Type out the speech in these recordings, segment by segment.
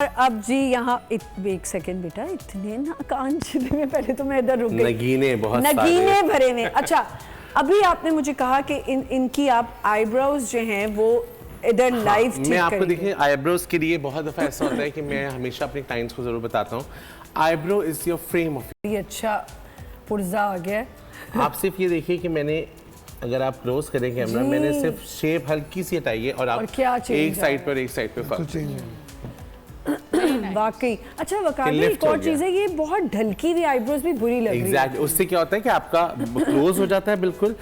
अब जी यहाँ एक सेकंड बेटा, इतने ना कान छिदे में, पहले तो मैं इधर रुक गई। नगीने बहुत नगीने भरे में। अच्छा, अभी आपने मुझे कहा कि इनकी आप आईब्रोज जो हैं वो इधर लाइव ठीक मैं आपको देखिए आईब्रोज के लिए बहुत दफा ऐसा होता है कि मैं हमेशा अपने क्लाइंट्स को जरूर बताता हूँ, eyebrow is your frame of. ये अच्छा पुर्जा आ गया। आप सिर्फ ये देखिए कि मैंने, अगर आप क्लोज करें कैमरा, मैंने सिर्फ शेप हल्की सी हटाई है और आप एक साइड पर एक साइड पे फर्क वाकई। अच्छा वकार भाई, एक और चीज है, ये बहुत ढलकी हुई आईब्रोज भी बुरी लग रही है। उससे क्या होता है कि आपका क्लोज हो जाता है बिल्कुल।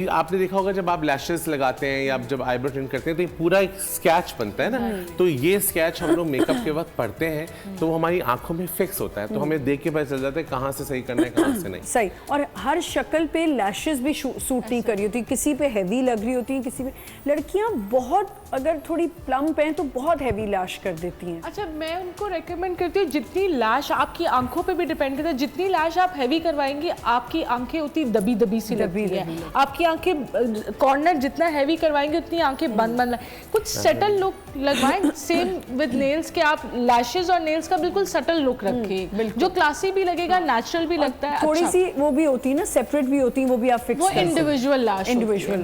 आपने देखा होगा जब आप लैशेस लगाते हैं या जब आईब्रो ट्रिम करते हैं तो ये पूरा एक स्केच बनता है ना, तो ये स्केच हम लोग मेकअप के वक्त पढ़ते हैं तो वो हमारी आंखों में फिक्स होता है, तो हमें देख के पता चल जाता है कहाँ से सही करना है कहाँ से नहीं। सही। और हर शक्ल पे लैशेस भी सूट नहीं कर रही होती, किसी पे हैवी लग रही होती है, किसी पे लड़कियां बहुत अगर थोड़ी प्लम्प हैं तो बहुत हैवी लैश कर देती हैं। अच्छा, मैं उनको रेकमेंड करती हूँ, जितनी लैश आपकी आंखों पे भी डिपेंड करता है, जितनी लैश आप हैवी करवाएंगी आपकी आंखें उतनी दबी दबी सी लगती है। आपकी आंखें कॉर्नर जितना हैवी करवाएंगे उतनी आंखें बंद बंद। कुछ सटल लुक लगवाएं, सेम विद नेल्स के आप लैशेस और नेल्स का बिल्कुल सटल लुक रखें, जो क्लासी भी लगेगा, नेचुरल भी लगता है। थोड़ी सी वो भी होती है ना, सेपरेट भी होती है, वो भी आप फिक्स वो इंडिविजुअल लैश, इंडिविजुअल।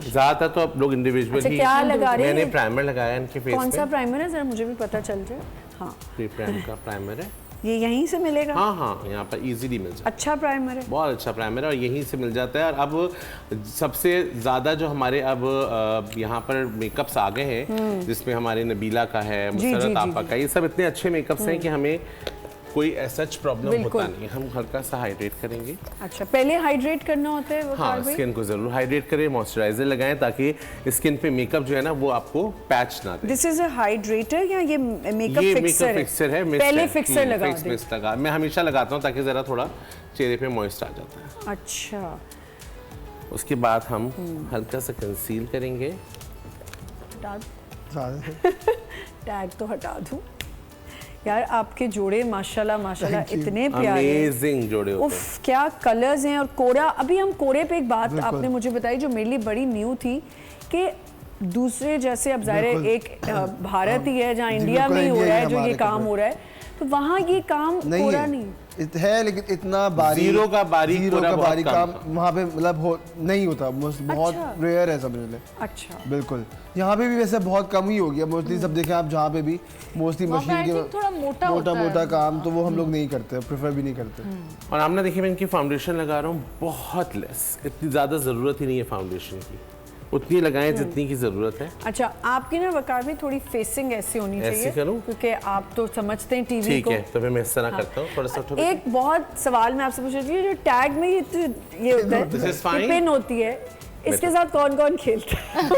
ज्यादातर तो आप लोग इंडिविजुअल ही। क्या लगा रहे हैं? मैंने प्राइमर लगाया इनके फेस पे। कौन सा प्राइमर है, जरा मुझे भी पता चल जाए। हाँ, प्रीप्राइम का प्राइमर है ये यहीं से मिलेगा? हाँ, यहाँ पर इजीली मिल जाता है। अच्छा प्राइमर है, बहुत अच्छा प्राइमर है और यहीं से मिल जाता है। और अब सबसे ज़्यादा जो हमारे अब यहाँ पर मेकअप्स आ गए हैं, जिसमें हमारे नबीला का है, मुसरत आपा का, ये सब इतने अच्छे मेकअप्स हैं कि हमें कोई ऐसा प्रॉब्लम होता नहीं। हम हल्का सा हाइड्रेट करेंगे। अच्छा, पहले हाइड्रेट करना होता है वो? हाँ, स्किन को जरूर हाइड्रेट करें, मॉइस्चराइजर लगाएं ताकि स्किन पे मेकअप जो है ना वो आपको पैच ना दे। दिस इज अ हाइड्रेटर या ये मेकअप फिक्सर है? पहले फिक्सर लगा दें। मिस्ट लगा, मैं हमेशा लगाता हूँ ताकि जरा थोड़ा चेहरे पे मॉइस्चर आ जाता है। अच्छा, उसके बाद हम हल्का सा कंसील करेंगे। टैग तो हटा दूं यार, आपके जोड़े माशाल्लाह माशाल्लाह इतने प्यारे, अमेजिंग जोड़े होते हैं। उफ, क्या कलर्स हैं। और कोरा, अभी हम कोरे पे एक बात आपने मुझे बताई जो मेरे लिए बड़ी न्यू थी कि दूसरे जैसे अब ज़ाहिर एक भारत ही है जहाँ इंडिया में ही हो रहा है जो ये काम हो रहा है, तो वहाँ ये काम कोरा नहीं है, लेकिन इतना बारीक जीरो का बारीक काम वहाँ पे मतलब नहीं होता, बहुत रेयर है समझ। अच्छा, बिल्कुल। यहाँ पे भी वैसे बहुत कम ही हो गया मोस्टली, सब देखें आप जहाँ पे भी मोस्टली मशीन के थोड़ा मोटा काम तो वो हम लोग नहीं करते, प्रेफर भी नहीं करते। और आपने देखिए मैं इनकी फाउंडेशन लगा रहा हूँ बहुत लेस, इतनी ज़्यादा ज़रूरत ही नहीं है फाउंडेशन की, उतनी लगाएं जितनी की ज़रूरत है। अच्छा, आपकी ना वकार में थोड़ी फेसिंग ऐसी होनी चाहिए। ऐसे करूं? क्योंकि आप तो समझते हैं टीवी को। ठीक है, तो फिर मैं इस तरह करता हूँ थोड़ा सा। एक बहुत सवाल मैं आपसे पूछ रही थी, जो टैग में ये होता है, पिन होती है, इसके साथ कौन कौन खेलता है?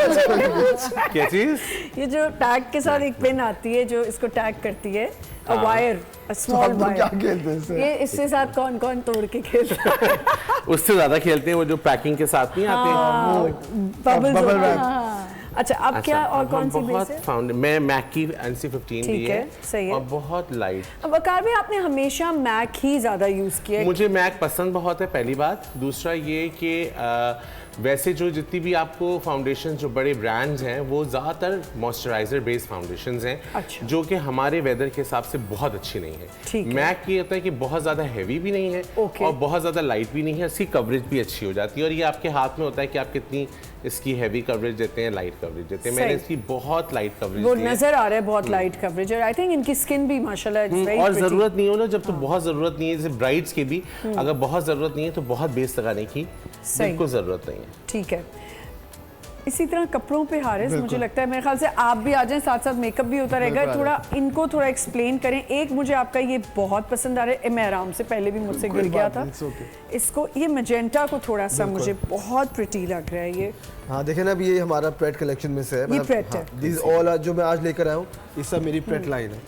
क्या चीज? ये जो टैग के साथ एक पिन आती है जो इसको टैग करती है, वायर, स्मॉल वायर, क्या खेलते हैं ये इसके साथ कौन कौन तोड़ के खेलता है? उससे ज्यादा खेलते हैं वो जो पैकिंग के साथ नहीं आते, बबल रैप। अच्छा, अब क्या और कौन सी बेस है? मैं मैक की NC15 ली है, सही है, और बहुत लाइट। अब वकार में आपने हमेशा मैक ही ज्यादा यूज किया है? मुझे मैक पसंद बहुत है, पहली बात। दूसरा ये कि वैसे जो जितनी भी आपको फाउंडेशन जो बड़े ब्रांड्स हैं वो ज़्यादातर मॉइस्चराइजर बेस्ड फाउंडेशंस हैं। अच्छा। जो कि हमारे वेदर के हिसाब से बहुत अच्छी नहीं है। मैक ये होता है कि बहुत ज़्यादा हैवी भी नहीं है और बहुत ज़्यादा लाइट भी नहीं है, इसकी कवरेज भी अच्छी हो जाती है और ये आपके हाथ में होता है कि आप कितनी इसकी हैवी कवरेज देते हैं, लाइट कवरेज देते हैं। मैंने इसकी बहुत लाइट कवरेज वो नजर आ रहा है, बहुत लाइट कवरेज, और आई थिंक इनकी स्किन भी माशाल्लाह। और ज़रूरत नहीं हो ना, जब तो बहुत ज़रूरत नहीं है, जैसे ब्राइड्स की भी अगर बहुत ज़रूरत नहीं है तो बहुत बेस लगाने की बिल्कुल ज़रूरत नहीं है। ठीक है, इसी तरह कपड़ों पे हारिस, मुझे लगता है मेरे ख्याल से आप भी आ जाएं, साथ साथ मेकअप भी होता रहेगा, थोड़ा इनको थोड़ा एक्सप्लेन करें। एक मुझे आपका ये बहुत पसंद आ रहा है, मैं आराम से पहले भी मुझसे गिर गया था इसको, ये मैजेंटा को थोड़ा सा मुझे बहुत प्रिटी लग रहा है ये। हाँ देखें ना, अभी ये हमारा प्रेट कलेक्शन में से है, ये प्रेट है, दिस ऑल जो मैं आज लेकर आया हूँ ये सब मेरी प्रेट लाइन है।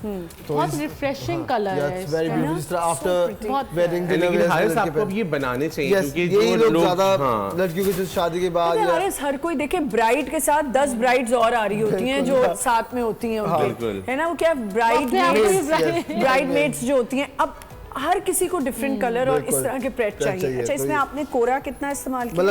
तो बहुत रिफ्रेशिंग कलर है, इट्स वेरी ब्यूटीफुल, जिस तरह आफ्टर वेडिंग लेकिन हारिस आपको अब ये बनाने चाहिए क्योंकि यही लोग ज्यादा लड़कियों की शादी के बाद हारिस हर कोई देखे ब्राइड के साथ 10 ब्राइड्स और आ रही होती हैं जो साथ में होती हैं उनके, है ना, वो क्या ब्राइड मेड्स जो होती हैं। अब हर किसी को डिफरेंट कलर और इस तरह के प्रेड चाहिए। अच्छा, इसमें आपने कोरा कितना इस्तेमाल किया?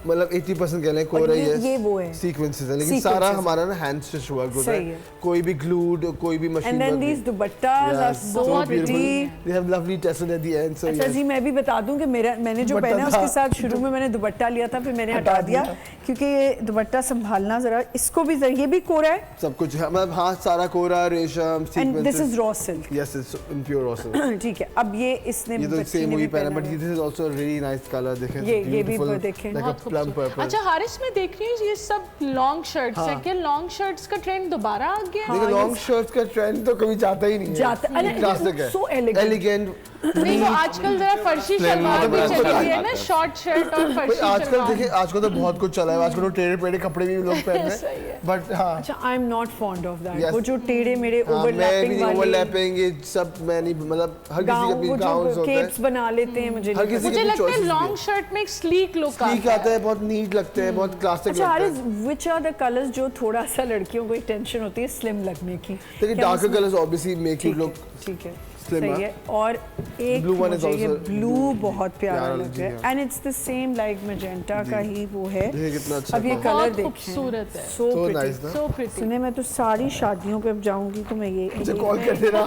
मतलब 80% कह लें कोरा ही है, ये वो है सीक्वेंसेस है, लेकिन सारा हमारा ना हैंड स्टिच वर्क होता है, कोई भी ग्लूड, कोई भी machine and then these dupattas are so pretty, they have lovely tassel at the end. So अच्छा जी, मैं भी बता दूं कि मैंने जो पहना उसके साथ शुरू में मैंने दुपट्टा लिया था, फिर मैंने हटा दिया क्योंकि ये दुपट्टा संभालना जरा, इसको भी ये भी कोरा है सब कुछ, मतलब हाँ सारा कोरा, रेशम, and this is raw silk. Yes, it's in pure raw silk. ठीक है, अब ये इसने ये तो बच्ची सेम ने वही भी पहना, पहना बट है। This is also really nice colour. देखें ये भी देखें, लाइक अ प्लम पर्पल। अच्छा हारिस, मैं देख रही हूँ ये सब लॉन्ग शर्ट्स है, क्या लॉन्ग शर्ट्स का ट्रेंड दोबारा आ गया है? देखो लॉन्ग शर्ट्स का ट्रेंड तो कभी जाता ही नहीं है, अरे क्लासिक है, so elegant। एलिगेंट। नहीं, वो आजकल जरा फर्शी शलवार भी चली हुई है ना, शॉर्ट शर्ट और फर्शी आजकल शलवार। देखिए, आजकल तो बहुत कुछ चला है, आजकल तो टेढ़े पेढ़े कपड़े भी लोग पहन रहे सही हैं, है। बट हाँ अच्छा, I am not fond of that. Yes. वो जो टेढ़े मेरे मैं ओवरलैपिंग भी वाले ओवरलैपिंग, ये सब मैं नहीं, मतलब हर किसी के वो भी जो गाउन्स होते हैं, केप्स बना लेते हैं, मुझे हर नहीं किसी मुझे के भी लगता है choices भी लॉन्ग शर्ट में एक स्लीक लुक ठीक आता है, बहुत नीट लगते हैं, बहुत क्लासिक अच्छा लगता हारिस, है। व्हिच आर द कलर्स जो थोड़ा सा लड़कियों को एक टेंशन होती है स्लिम लगने की? देखिए क्या डार्कर उसमें- colours obviously make you look ठीक है, slimmer. सही है। और एक Blue one is मुझे ये also ब्लू बहुत प्यारा प्यारा लग जी, रहा है, हाँ। And it's the same like magenta का ही वो है। देखिए कितना अच्छा अब ये है। कलर बहुत देखें, खूबसूरत है। सो So प्रिटी, nice ना? So pretty. सुने मैं तो सारी शादियों पे अब जाऊंगी तो मैं ये मुझे कॉल कर देना,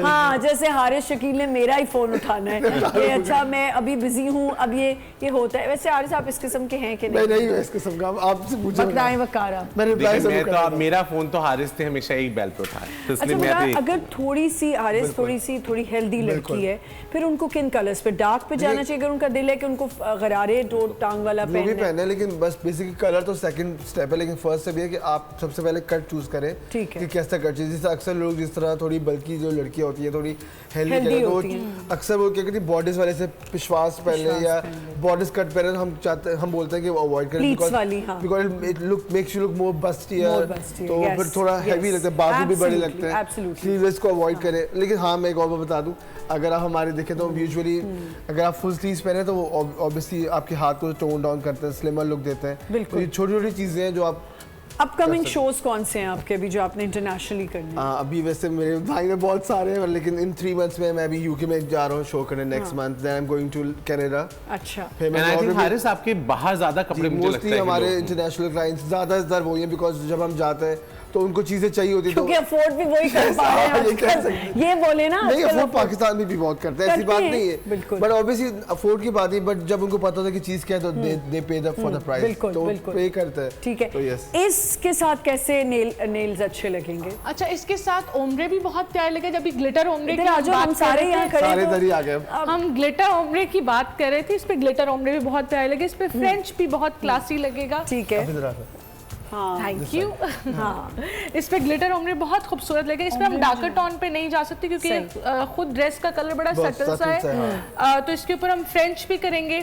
हाँ, जैसे हारिस शकील ने मेरा ही फोन उठाना है कि अच्छा मैं अभी बिजी हूँ, अब ये होता है। वैसे हारिस आप इस किस्म के हैं कि मैं नहीं? नहीं हूँ इस किस्म का, आपसे पूछो बताएं वकारा। मैं रिप्लाई देखिए, जरूर मैं तो करूंगा। मेरा फोन तो हारिस थे हमेशा एक बेल पे उठाया, तो अच्छा इसलिए मैं बता, तो अगर थोड़ी सी हारिस थोड़ी हेल्दी लड़की है, फिर उनको किन कलर्स पे, डार्क पे जाना चाहिए अगर उनका दिल है कि उनको गरारे टांग वाला जो भी पहनना है? पहने, लेकिन बस बेसिक कलर तो सेकंड स्टेप है, लेकिन फर्स्ट स्टेप ये है कि आप सबसे पहले कट चूज करें ठीक है। कि कैसा कट चाहिए। जैसे अक्सर लोग जिस तरह थोड़ी बल्कि जो लड़कियां होती हैं थोड़ी Healthy हेल्दी होती हैं। अक्सर वो क्या कहती है बॉडीज वाले से पिशवास पहने या बॉडीज कट पहने, हम बोलते हैं कि वो अवॉइड करें Pleats वाली, हाँ। Because it look makes you look more bustier, More bustier, तो yes, फिर थोड़ा yes. हैवी लगता है, बाजू भी बड़े Absolutely, लगते हैं, absolutely. स्लीवलेस को अवॉइड करें। लेकिन हाँ, मैं एक और बात बता दूं, अगर आप हमारे देखें तो यूजुअली अगर आप फुल स्लीव्स पहने तो वो ऑब्वियसली आपके हाथ को टोन डाउन करते हैं, स्लिमर लुक देते हैं। बिल्कुल। तो ये छोटी छोटी चीजें हैं जो आप अपकमिंग शोज कौन से हैं आपके अभी जो आपने इंटरनेशनली करने हैं? अभी वैसे मेरे भाई में बहुत सारे हैं, लेकिन इन 3 months में मैं अभी यूके में जा रहा हूँ शो करने next month, then I am going to Canada. अच्छा, फिर And I think हारिस आपके बाहर ज्यादा कपड़े मुझे लगता मोस्टली है कि हमारे लोग- इंटरनेशनल क्लाइंट्स ज्यादातर वही हैं, बिकॉज जब हम जाते हैं तो उनको चीजें चाहिए होती हैं, तो क्योंकि अफोर्ड भी वही कर पा रहे हैं ये कह आजकल। सकते ये बोले ना नहीं, आजकल अफोर्ड afford- पाकिस्तान में भी बहुत करते हैं, ऐसी करते बात हैं, नहीं है, बिल्कुल। बट ऑब्वियसली अफोर्ड की बात नहीं, बट जब उनको पता होता है कि चीज क्या है तो दे पे द फॉर द प्राइस, बिल्कुल, तो बिल्कुल। पे करते हैं। ठीक है, तो यस, इसके साथ कैसे नेल्स अच्छे लगेंगे? अच्छा, इसके साथ ओमरे भी बहुत प्यारे लगे। जब ये ग्लिटर ओमरे की इधर आ जाओ, बात हम कर सारे रहे यहाँ थे, खड़े सारे तो- इधर ही आ गए अब। हम ग्लिटर ओमरे की बात कर रहे थे, इस पे ग्लिटर ओमरे भी बहुत प्यारे लगे, इस पे फ्रेंच भी बहुत क्लासी लगेगा। ठीक है, इधर आ जाओ। हाँ थैंक यू। हाँ, इस पे ग्लिटर ओमरे बहुत खूबसूरत लगे। इस पे हम डार्कर टोन पे नहीं जा सकते क्योंकि खुद ड्रेस का कलर बड़ा बहुत सटल सा subtle सा है, है, तो इसके ऊपर हम फ्रेंच भी करेंगे।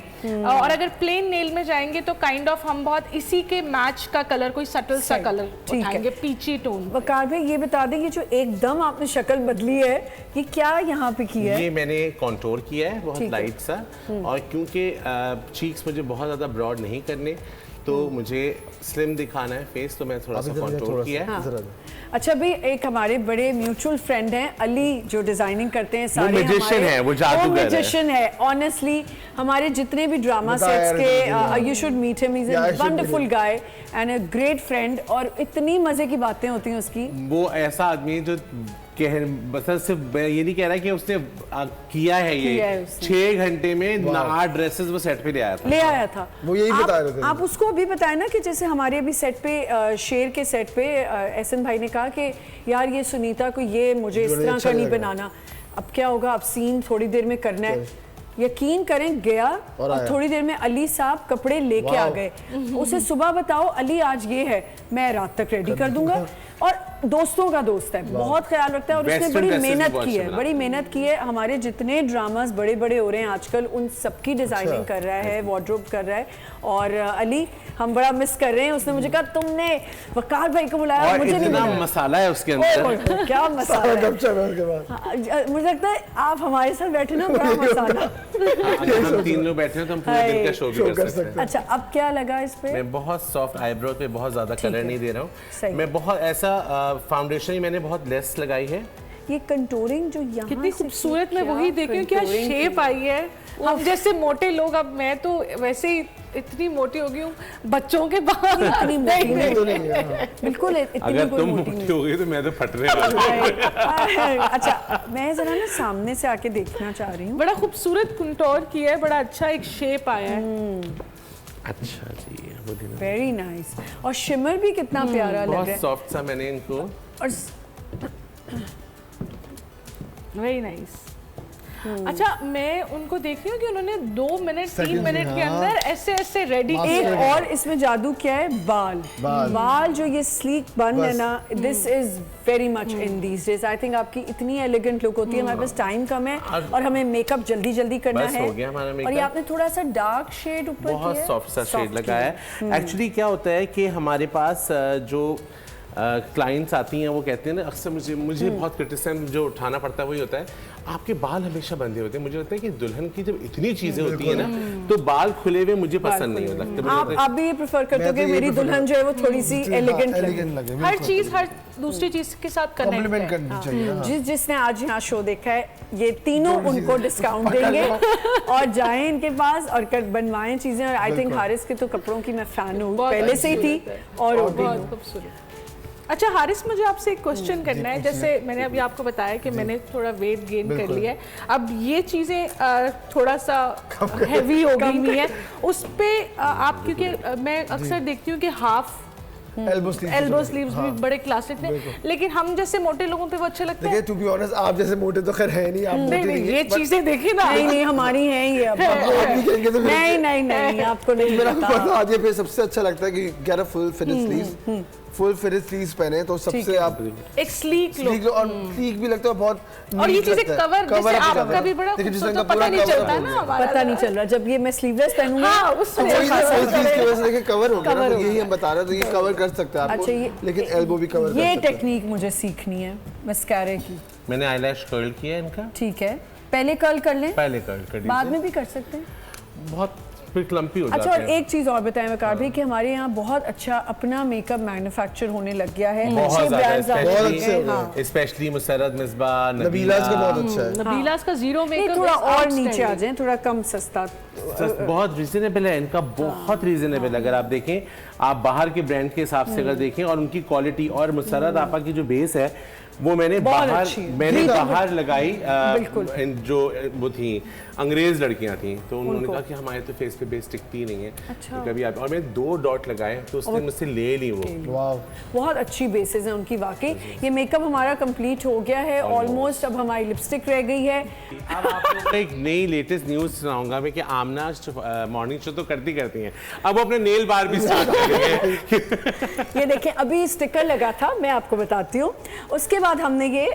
और अगर प्लेन नेल में जाएंगे तो काइंड ऑफ हम बहुत इसी के मैच का कलर, कोई सटल सा सही, कलर ठीक है। उठाएंगे, पीची टोन। वकार भाई ये बता दें, ये जो एकदम आपने शक्ल बदली है, ये क्या यहाँ पे किया है? ये मैंने कॉन्टोर किया है बहुत ठीक है। लाइट सा, और क्योंकि चीक्स मुझे बहुत ज़्यादा ब्रॉड नहीं करने, तो मुझे स्लिम दिखाना है फेस, तो मैं थोड़ा सा कॉन्टोर किया है। इधर आ जाओ। अच्छा भाई, एक हमारे बड़े म्यूचुअल फ्रेंड हैं अली, जो डिजाइनिंग करते हैं सारे, magician है, वो जादूगर है। मैजिशियन है। ऑनेस्टली हमारे जितने भी ड्रामा बताया सेट्स यार, के, you should meet him, he is Yeah, uh I should wonderful meet guy and a great friend, और इतनी मजे की बातें होती हैं उसकी। वो ऐसा आदमी है जो बस सिर्फ ये नहीं कह रहा कि उसने किया है किया है ये उसने। 6 घंटे में 8 ड्रेसेस वो सेट पे ले आया था। ले आया था। वो यही आप- बता रहे थे। आप उसको अभी बताएं ना कि जैसे हमारे अभी सेट पे शेर के सेट पे एहसन भाई ने कहा कि यार ये सुनीता को ये मुझे इस जो तरह अच्छा का नहीं लगेगा। बनाना। अब क्या होगा, अब सीन थोड़ी देर में करना है, यकीन करें गया और आया। थोड़ी देर में अली साहब कपड़े लेके आ वाह। गए। उसे सुबह बताओ अली आज ये है, मैं रात तक रेडी कर दूंगा। और दोस्तों का दोस्त है, बहुत ख्याल रखता है, और उसने Western बड़ी dresses भी मेहनत बहुत की अच्छे है, बनाता बड़ी मेहनत की है। हमारे जितने ड्रामास बड़े बड़े हो रहे हैं आजकल, उन सबकी डिजाइनिंग कर रहा है, वार्डरोब कर रहा है। और अली, हम बड़ा मिस कर रहे हैं। उसने मुझे कहा तुमने वकार भाई को बुलाया, और मुझे नहीं इतना बुलाया। मसाला है उसके ओए, अंदर। ओए, ओए, क्या मसाला सारा है। गपशप है उसके बाद। हाँ, मुझे लगता है आप हमारे साथ बैठे ना, बड़ा मसाला। अगर हम 3 लोग बैठे हैं तो हम पूरे दिन का शो भी कर सकते हैं। अच्छा, अब क्या लगा इस पे? मैं बहुत सॉफ्ट आईब्रो पे बहुत ज्यादा ठीक कलर है। नहीं दे रहा सही। हूँ। मैं बहुत ऐसा फाउंडेशन ही मैंने बहुत लेस लगाई है। ये कंटूरिंग जो यहाँ कितनी से खूबसूरत, मैं क्या वही देख रही हूँ, क्या contouring शेप की- आई है। हम जैसे मोटे लोग, अब मैं तो वैसे ही इतनी मोटी हो गई हूँ, बच्चों के बाल इतनी मोटी ये तो नहीं है, हाँ। बिल्कुल इतनी अगर कोई तुम मोटी मोटी हो गई तो मैं तो फटने वाला हूँ। अच्छा मैं जरा ना सामने से आके देखना चाह रही हूँ। बड़ा खूबसूरत कंटूर किया है, बड़ा अच्छा एक शेप आया है। अच्छा जी, वो दिन वेरी नाइस। और शिमर भी कितना प्यारा लग बहुत रहा है। सॉफ्ट सा मैंने इनको और वेरी नाइस। अच्छा, मैं उनको देख रही हूँ कि उन्होंने 2 मिनट 3 Seconds में, मिनट के हाँ। अंदर ऐसे ऐसे रेडी Master किया एक है। और इसमें जादू क्या है, बाल जो ये स्लीक बन है बस। ना, this is very much in these days. I think आपकी इतनी एलिगेंट लुक होती है, हमारे पास टाइम कम है और हमें मेकअप जल्दी जल्दी करना बस है। हो गया हमारा और ये makeup। आपने थोड़ा सा डार्क शेड ऊपर बहुत किया है, सॉफ्ट सा शेड soft लगाया है। एक्चुअली क्या होता है कि हमारे पास जो क्लाइंट्स आती हैं वो कहते हैं ना, अक्सर मुझे बहुत क्रिटिसिज्म जो उठाना पड़ता है वही होता है, आपके बाल हमेशा बंधे होते हैं। मुझे लगता है कि दुल्हन की जब इतनी चीजें होती है ना, तो बाल खुले हुए मुझे पसंद नहीं लगते। मुझे लगता है आप भी ये प्रेफर करते हो मैं कि तो ये मेरी prefer दुल्हन जो है वो थोड़ी सी एलिगेंट लगे। एलिगेंट लगे, हर बिल्कुल। चीज हर दूसरी चीज के साथ कॉम्प्लीमेंट कनेक्ट है। करनी चाहिए, हाँ। जिसने आज यहाँ शो देखा है, ये तीनों उनको डिस्काउंट देंगे और जाएं इनके पास और बनवाएं चीजें। और आई थिंक बिल्कुल। हारिस के तो कपड़ों की मैं फैन हूँ, बहुत पहले से ही थी खूबसूरत है। और अभी बहुत हूँ। खूबसूरत। अच्छा हारिस, मुझे आपसे एक क्वेश्चन करना है। जैसे मैंने अभी आपको बताया कि मैंने थोड़ा वेट गेन कर बिल्कुल। लिया है, अब ये चीज़ें थोड़ा सा हैवी हो गई हुई है उस पे आप, क्योंकि मैं अक्सर देखती हूँ कि हाफ एल्बो स्लीव्स भी बड़े क्लासिक थे, लेकिन हम जैसे मोटे लोगों पे वो अच्छे लगते देखिए हैं। टू बी ऑनेस्ट, आप जैसे मोटे तो खैर है नहीं, आप मोटे नहीं नहीं, नहीं ये हैं, but चीजें देखी ना। नहीं नहीं, हमारी है ये अब। आप भी कहेंगे तो फिर- नहीं नहीं नहीं, आपको नहीं मेरा पता। पता आज ये पे सबसे अच्छा लगता है कि get a full fitted sleeves, full fitted sleeves पहने तो सबसे आप एक स्लीक स्लीक लुक, और स्लीक भी लगता है, बहुत और ये neat चीजें लगता है। कवर, जैसे up हो जाता आपका है। भी बड़ा देखिए, जिस खूबसूरत, रंग का पता पूरा नहीं cover चलता up हो ना गया। हमारा। पता नहीं चल रहा, जब ये मैं स्लीवलेस पहनूंगी हाँ, उसमें वही अच्छा खासा उस चीज की वजह से देखिए कवर हो गया ना, Cover तो हो यही गया। हम बता रहे हैं, तो ये कवर कर सकते हैं आपको, अच्छा, ये लेकिन एल्बो भी कवर कर ये सकते हैं। टेक्निक मुझे सीखनी है मस्कारे की। मैंने आईलैश कर्ल किया है इनका, ठीक है, पहले कर्ल कर लें, पहले कर्ल कर बाद दीजिए। में भी कर सकते हैं। बहुत फिर क्लम्पी हो अच्छा, जाते और हैं। एक चीज और बताएं वकार भी कि हमारे यहाँ बहुत अच्छा अपना मेकअप मैन्युफैक्चर होने लग गया है। बहुत अच्छे ज़्यादा, ब्रांड्स आने बहुत लगे अच्छे हैं। हो गए। हाँ। स्पेशली मुसरत मिसबा, नबीलाज का बहुत अच्छा है। नबीलास का जीरो नहीं, मेकअप थोड़ा is और outstanding। नीचे आ जाएं, थोड़ा कम सस्ता। बहुत रीजनेबल है इनका, बहुत रीजनेबल। अगर आप देखें, आप बाहर के ब्रांड के हिसाब से अगर देखें और उनकी क्वालिटी, और मुसरत आपा की जो बेस है वो मैंने बहुत अच्छी है। बाहर लगाई। बिल्कुल। जो वो थी अंग्रेज लड़कियां थी, तो उन्होंने कहा कि हमारे तो फेस पे बेस टिकती नहीं है, तो कभी आप, और मैंने 2 डॉट लगाए तो उसने मुझसे ले ली वो। वाह, बहुत अच्छी बेसिस है उनकी वाकई। ये मेकअप हमारा कंप्लीट हो गया है ऑलमोस्ट। अब हमारी लिपस्टिक रह गई है। अब आप लोगों को एक नई लेटेस्ट न्यूज़ सुनाऊंगा मैं कि आमना मॉर्निंग शो तो करती हैं, अब वो अपने नेल बार भी स्टार्ट कर रही है। ये देखें, अभी स्टिकर लगा था, मैं आपको बताती हूँ। उसके बाद हमने ये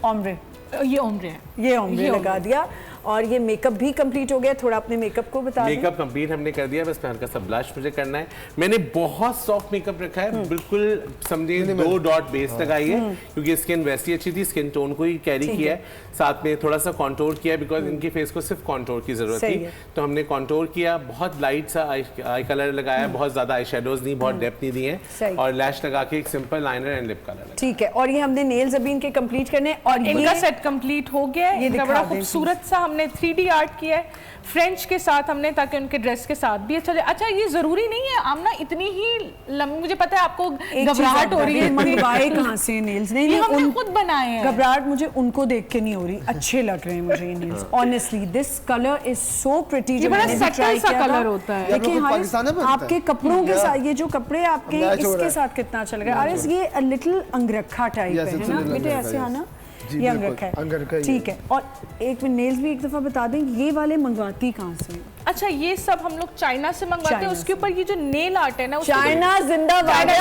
ओम्ब्रे ये उम्र है। ये ओम्ब्रे लगा दिया और ये मेकअप भी कंप्लीट हो गया। थोड़ा अपने मेकअप को बता दें। मेकअप कंप्लीट हमने कर दिया, बस हल्का सा ब्लश मुझे करना है। मैंने बहुत सॉफ्ट मेकअप रखा है, बिल्कुल समझिए 2 डॉट बेस लगाई है, क्योंकि स्किन वैसी अच्छी थी, स्किन टोन को ही कैरी किया है। साथ में थोड़ा सा कॉन्टोर किया, बिकॉज इनके फेस को सिर्फ कॉन्टोर की जरूरत सही थी, है। तो हमने कॉन्टोर किया। बहुत लाइट सा आई कलर लगाया, बहुत ज्यादा आई शेडोज नहीं, बहुत डेप्थ नहीं दी है, सही। और लैश लगा के एक simple liner and lip colour. ठीक है, और ये हमने नेल्स अभी इनके कंप्लीट करने हैं। और इनका ये सेट कंप्लीट हो गया है। ये इनका दिखा बड़ा दें खूबसूरत सा हमने 3D आर्ट किया है फ्रेंच के साथ हमने, ताकि उनके ड्रेस के साथ भी अच्छा लगे। अच्छा, ये जरूरी नहीं है आमना इतनी ही लंबी, मुझे पता है आपको एक घबराहट हो रही है, मंगवाए कहाँ से नेल्स? नहीं ये नहीं, हमने खुद बनाए हैं। घबराहट मुझे उनको देख के नहीं हो रही, अच्छे लग रहे हैं मुझे ये nails. Honestly this colour is so pretty. ये बड़ा subtle सा colour होता है। देखिए ये हारिस, पाकिस्तान में बनता है। आपके कपड़ों के साथ, ये जो कपड़े आपके Match हो रहा इसके है। साथ कितना अच्छा लग रहा है। हारिस, ये लिटिल अंगरखा टाइप Yes, है it's ना a little बेटे, अंगरखा, ऐसे yes. आना। जी, ये बिल्कुल, अंगरखा अंगरखा है, ही है। ठीक है। और एक नेल्स भी एक दफा बता दें, ये वाले मंगवाती कहाँ से? अच्छा, ये सब हम लोग चाइना से मंगवाते हैं। चाइना उसके ऊपर ये जो नेल आर्ट है ना, उसको चाइना जिंदाबाद है।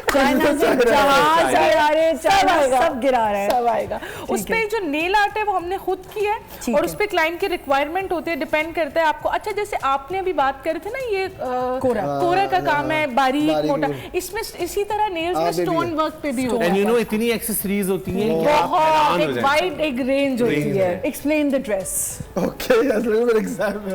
चाइना से जहाज गिरा रहे, चाइना सब गिरा रहा है। सब आएगा। उस पे जो नेल आर्ट है वो हमने खुद किया है, ठीक और है। उस पे क्लाइंट की रिक्वायरमेंट होती है, डिपेंड करता है आपको। अच्छा, जैसे आपने अभी बात कर रहे थे ना, ये कोरा का काम है, बारीक मोटा, इसमें इसी तरह नेल्स में स्टोन वर्क पे भी होता एंड है। यू नो इतनी एक्सेसरीज होती हैं कि आप बहुत हैरान हो एक जाएंगे। वाइड एक रेंज होती Range है। Explain the dress. ओके, मेरे एग्जाम में।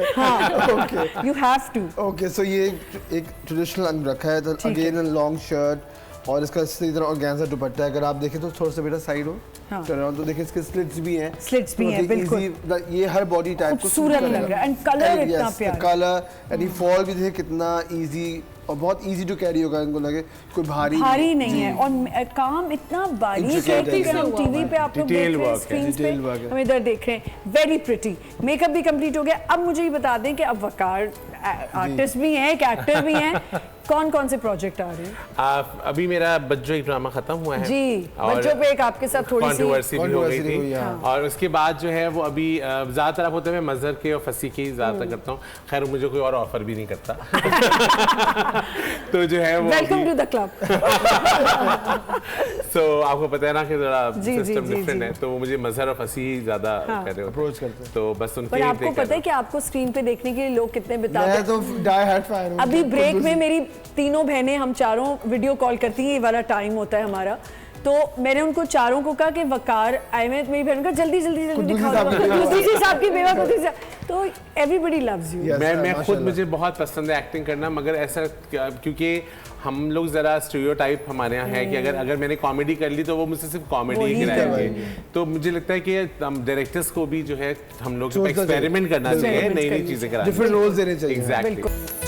Okay you have to. Okay, so ये एक ट्रेडिशनल अंग रखा है, तो अगेन लॉन्ग शर्ट और इसका इसी तरह ऑर्गेन्जा दुपट्टा है। अगर आप देखें तो थोड़ा सा बेटा साइड हो हाँ। turn around, तो देखिए इसके स्लिट्स भी हैं, Slits भी तो हैं, एक बिल्कुल। easy- ये हर बॉडी टाइप को खूबसूरत लग रहा है and colour इतना प्यारा। कलर यानी फॉल भी देखिए कितना इजी और बहुत इजी टू कैरी होगा, इनको लगे कोई भारी नहीं है, और काम इतना बारीक है Intricate कि है। हम टीवी पे आप लोग देख Detail रहे हैं work है, स्क्रीन पे, detail work है। हम इधर देख रहे हैं, वेरी प्रिटी। मेकअप भी कंप्लीट हो गया। अब मुझे ये बता दें कि अब वकार आर्टिस्ट भी हैं, एक एक्टर भी हैं, कौन कौन से प्रोजेक्ट आ रहे हैं? अभी मेरा बज्जो एक ड्रामा खत्म हुआ है जी, और बच्चों पे एक आपके साथ थोड़ी सी कंट्रोवर्सी भी हो गई Controversy हुई, थी हाँ। और उसके बाद जो है वो अभी ज़्यादातर आप होते हैं मैं मज़हर के और फंसी के ही ज़्यादातर करता हूँ। खैर मुझे कोई और ऑफर भी नहीं करता तो जो है वो वेलकम टू द क्लब। सो आपको पता है ना कि ज़रा जी, जी, सिस्टम जी, डिफरेंट जी। है, तो वो मुझे मज़हर और फंसी ही ज़्यादा कर रहे होते अप्रोच करते हैं। तो बस उनके पर ही आपको देख पता है रहा कि आपको स्क्रीन पे देखने के लिए लोग कितने बिताते मैं हैं? तो डाई हार्ड फैन हूँ। अभी ब्रेक में मेरी तीनों बहनें, हम चारों वीडियो कॉल करती हैं, ये वाला टाइम होता है हमारा, तो मैंने उनको चारों को कहा कि वकार आए में, मेरी बहन का जल्दी जल्दी जल्दी कुद्दूसी दिखाओ, साहब की बेवा। कुद्दूसी साहब की बेवा, कुद्दूसी साहब, तो एवरीबॉडी लव्स यू। Yes, मैं sir, खुद माशाल्लाह। मुझे बहुत पसंद है एक्टिंग करना, मगर ऐसा क्योंकि हम लोग ज़रा स्टीरियोटाइप हमारे यहाँ है कि अगर मैंने कॉमेडी कर ली तो वो मुझसे सिर्फ कॉमेडी ही कराएंगे। तो मुझे लगता है कि हम डायरेक्टर्स को भी जो है हम लोग सोचना चाहिए। एक्सपेरिमेंट करना चाहिए, Experiment नई नई करनी चीज़ें करानी डिफरेंट रोल्स देने चाहिए। एग्जैक्टली। बिल्कुल।